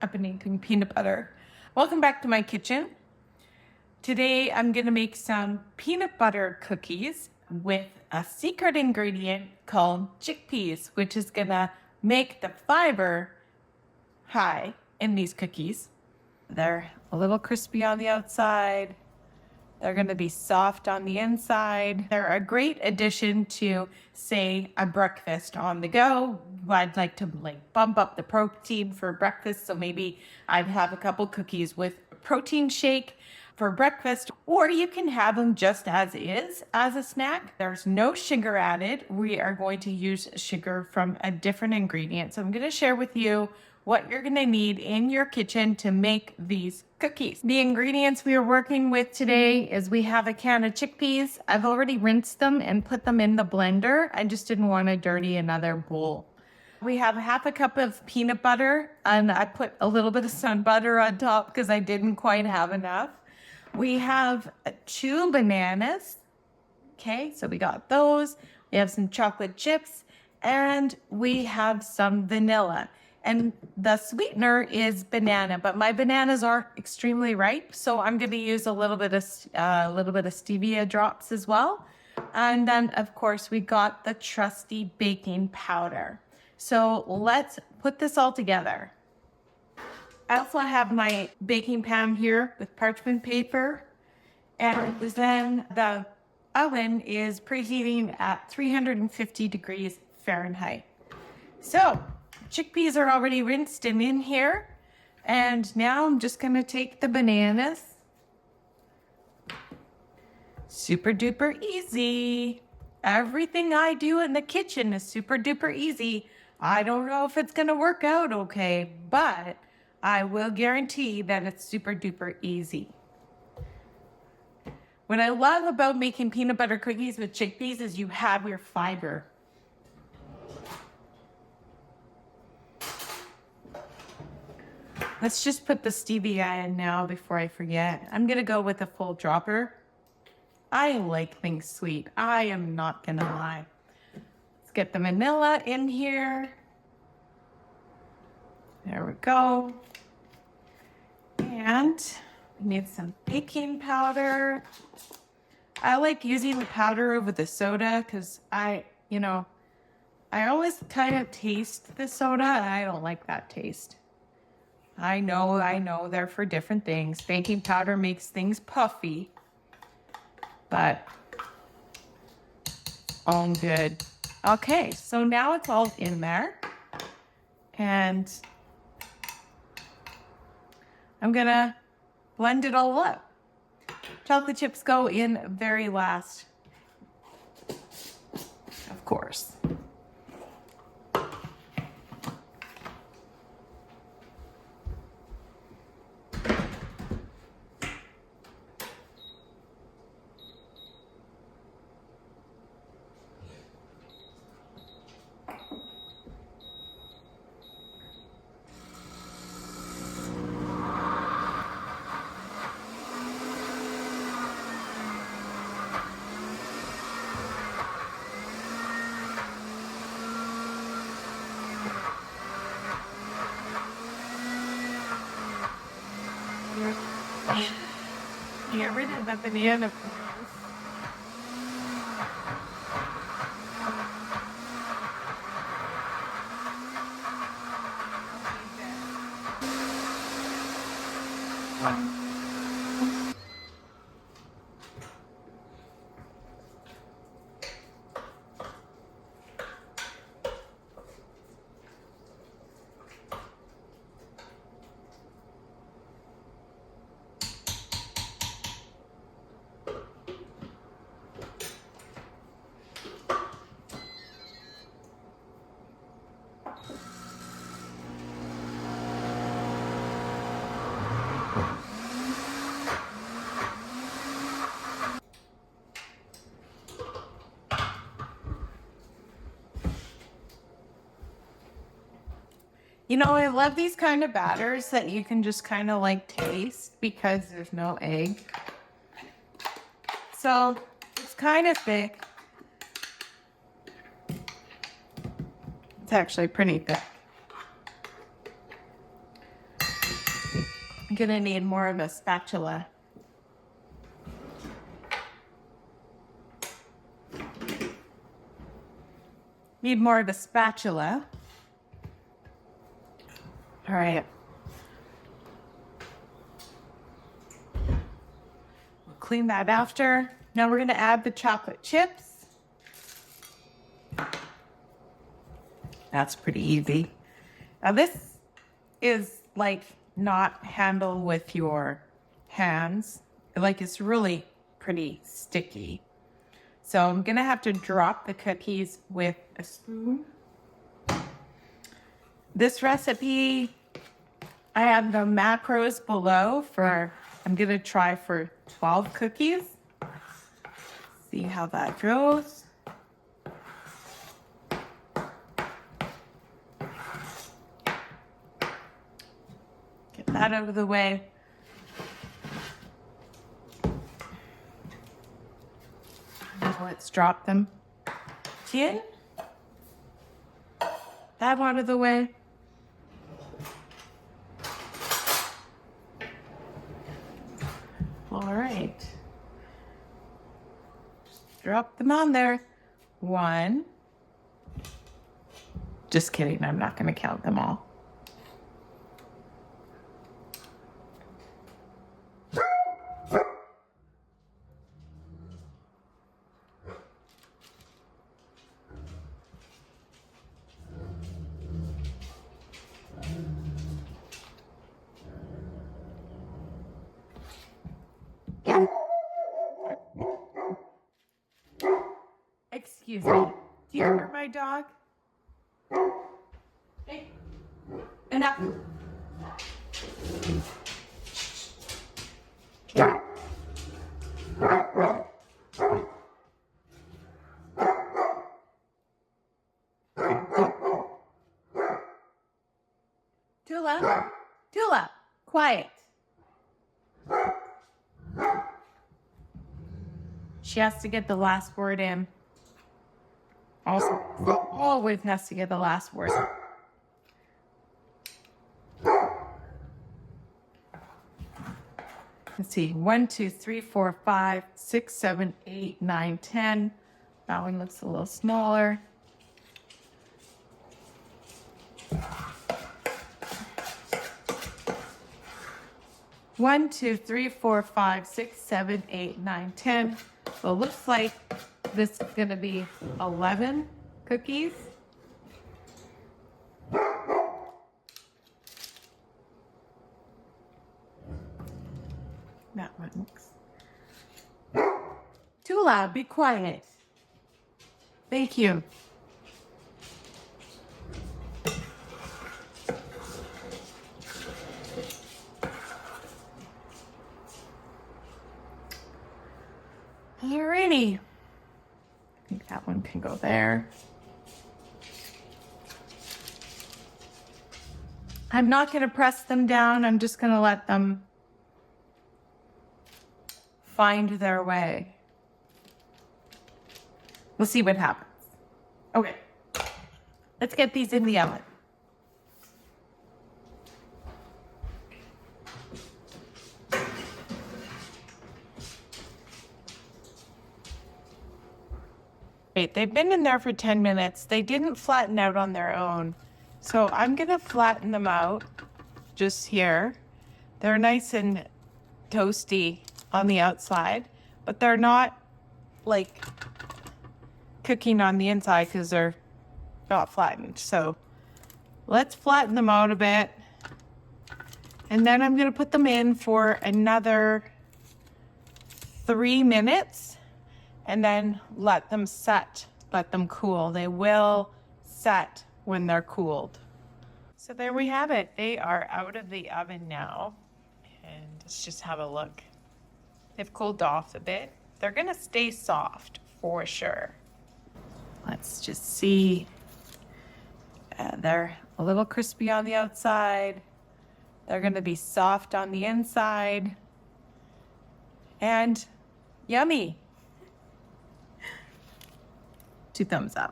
I've been making peanut butter. Welcome back to my kitchen. Today I'm going to make some peanut butter cookies with a secret ingredient called chickpeas, which is going to make the fiber high in these cookies. They're a little crispy on the outside. They're going to be soft on the inside. They're a great addition to, say, a breakfast on the go. I'd like to bump up the protein for breakfast. So maybe I'd have a couple cookies with a protein shake for breakfast, or you can have them just as is as a snack. There's no sugar added. We are going to use sugar from a different ingredient. So I'm going to share with you what you're going to need in your kitchen to make these cookies. The ingredients we are working with today is we have a can of chickpeas. I've already rinsed them and put them in the blender. I just didn't want to dirty another bowl. We have half a cup of peanut butter, and I put a little bit of sun butter on top because I didn't quite have enough. We have 2 bananas. Okay, so we got those. We have some chocolate chips, and we have some vanilla. And the sweetener is banana, but my bananas are extremely ripe, so I'm going to use a little bit of stevia drops as well. And then, of course, we got the trusty baking powder. So let's put this all together. I also have my baking pan here with parchment paper, and then the oven is preheating at 350 degrees Fahrenheit. So chickpeas are already rinsed and in here. And now I'm just going to take the bananas. Super duper easy. Everything I do in the kitchen is super duper easy. I don't know if it's going to work out okay, but I will guarantee that it's super duper easy. What I love about making peanut butter cookies with chickpeas is you have your fiber. Let's just put the stevia in now before I forget. I'm going to go with a full dropper. I like things sweet. I am not going to lie. Let's get the vanilla in here. There we go. And we need some baking powder. I like using the powder over the soda because I always kind of taste the soda and I don't like that taste. I know, they're for different things. Baking powder makes things puffy, but all good. Okay, so now it's all in there. And I'm gonna blend it all up. Chocolate chips go in very last, of course. Get rid of the banana. You know, I love these kind of batters that you can just kind of like taste because there's no egg. So it's kind of thick. It's actually pretty thick. I'm gonna need more of a spatula. Need more of a spatula. All right. We'll clean that after. Now we're gonna add the chocolate chips. That's pretty easy. Now this is like not handle with your hands. Like it's really pretty sticky. So I'm gonna have to drop the cookies with a spoon. This recipe, I have the macros below for, I'm gonna try for 12 cookies. See how that goes. Get that out of the way. Now let's drop them in. That out of the way. All right. Drop them on there. 1. Just kidding, I'm not gonna count them all. Excuse me. Do you hear my dog? Hey. Enough. Tula, quiet. She has to get the last word in. Also, always has to get the last word. Let's see, 1, 2, 3, 4, 5, 6, 7, 8, 9, 10. That one looks a little smaller. One, 2, 3, 4, 5, 6, 7, 8, 9, 10. So it looks like this is gonna be 11 cookies. That one looks too loud. Be quiet. Thank you. Alrighty. I think that one can go there. I'm not going to press them down. I'm just going to let them find their way. We'll see what happens. Okay. Let's get these in the oven. Wait, they've been in there for 10 minutes. They didn't flatten out on their own. So I'm gonna flatten them out just here. They're nice and toasty on the outside, but they're not like cooking on the inside because they're not flattened. So let's flatten them out a bit. And then I'm gonna put them in for another 3 minutes. And then let them set, let them cool. They will set when they're cooled. So there we have it. They are out of the oven now. And let's just have a look. They've cooled off a bit. They're gonna stay soft for sure. Let's just see. They're a little crispy on the outside. They're gonna be soft on the inside. And yummy. 2 thumbs up.